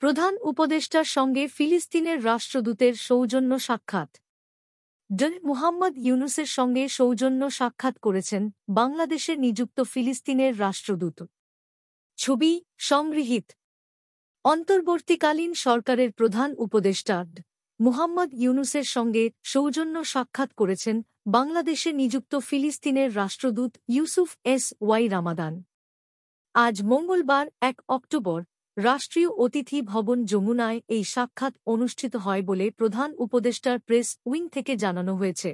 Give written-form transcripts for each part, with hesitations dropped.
প্রধান উপদেষ্টার সঙ্গে ফিলিস্তিনের রাষ্ট্রদূতের সৌজন্য সাক্ষাৎ। ড মুহাম্মদ ইউনূসের সঙ্গে সৌজন্য সাক্ষাৎ করেছেন বাংলাদেশে নিযুক্ত ফিলিস্তিনের রাষ্ট্রদূত। ছবি সংগৃহীত। অন্তর্বর্তীকালীন সরকারের প্রধান উপদেষ্টা ড মুহাম্মদ ইউনূসের সঙ্গে সৌজন্য সাক্ষাৎ করেছেন বাংলাদেশে নিযুক্ত ফিলিস্তিনের রাষ্ট্রদূত ইউসুফ এস ওয়াই রামাদান। আজ মঙ্গলবার ১ অক্টোবর রাষ্ট্রীয় অতিথি ভবন যমুনায় এই সাক্ষাৎ অনুষ্ঠিত হয় বলে প্রধান উপদেষ্টার প্রেস উইং থেকে জানানো হয়েছে।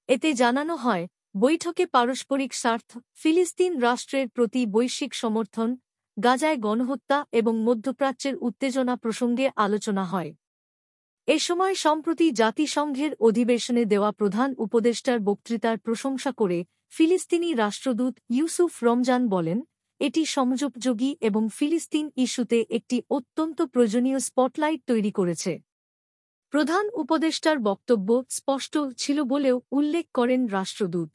এতে জানানো হয়, বৈঠকে পারস্পরিক স্বার্থ, ফিলিস্তিন রাষ্ট্রের প্রতি বৈশ্বিক সমর্থন, গাজায় গণহত্যা এবং মধ্যপ্রাচ্যের উত্তেজনা প্রসঙ্গে আলোচনা হয়। এ সময় সম্প্রতি জাতিসংঘের অধিবেশনে দেওয়া প্রধান উপদেষ্টার বক্তৃতার প্রশংসা করে ফিলিস্তিনি রাষ্ট্রদূত ইউসুফ রমজান বলেন, এটি সমযোপযোগী এবং ফিলিস্তিন ইস্যুতে একটি অত্যন্ত প্রয়োজনীয় স্পটলাইট তৈরি করেছে। প্রধান উপদেষ্টার বক্তব্য স্পষ্ট ছিল বলেও উল্লেখ করেন রাষ্ট্রদূত।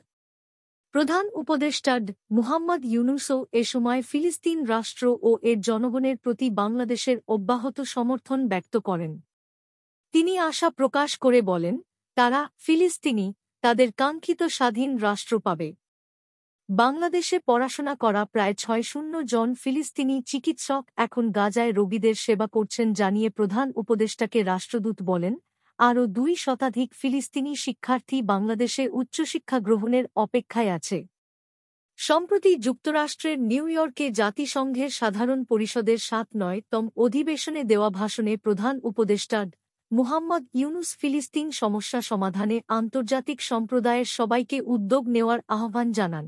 প্রধান উপদেষ্টা ড মুহাম্মদ ইউনূসও এ সময় ফিলিস্তিন রাষ্ট্র ও এর জনগণের প্রতি বাংলাদেশের অব্যাহত সমর্থন ব্যক্ত করেন। তিনি আশা প্রকাশ করে বলেন, তারা ফিলিস্তিনি তাদের কাঙ্ক্ষিত স্বাধীন রাষ্ট্র পাবে। বাংলাদেশে পড়াশোনা করা প্রায় ৬০০ জন ফিলিস্তিনি চিকিৎসক এখন গাজায় রোগীদের সেবা করছেন জানিয়ে প্রধান উপদেষ্টাকে রাষ্ট্রদূত বলেন, আরও ২ শতাধিক ফিলিস্তিনি শিক্ষার্থী বাংলাদেশে উচ্চশিক্ষা গ্রহণের অপেক্ষায় আছে। সম্প্রতি যুক্তরাষ্ট্রের নিউ ইয়র্কে জাতিসংঘের সাধারণ পরিষদের ৭৯তম অধিবেশনে দেওয়া ভাষণে প্রধান উপদেষ্টা ড মুহাম্মদ ইউনূস ফিলিস্তিন সমস্যা সমাধানে আন্তর্জাতিক সম্প্রদায়ের সবাইকে উদ্যোগ নেওয়ার আহ্বান জানান।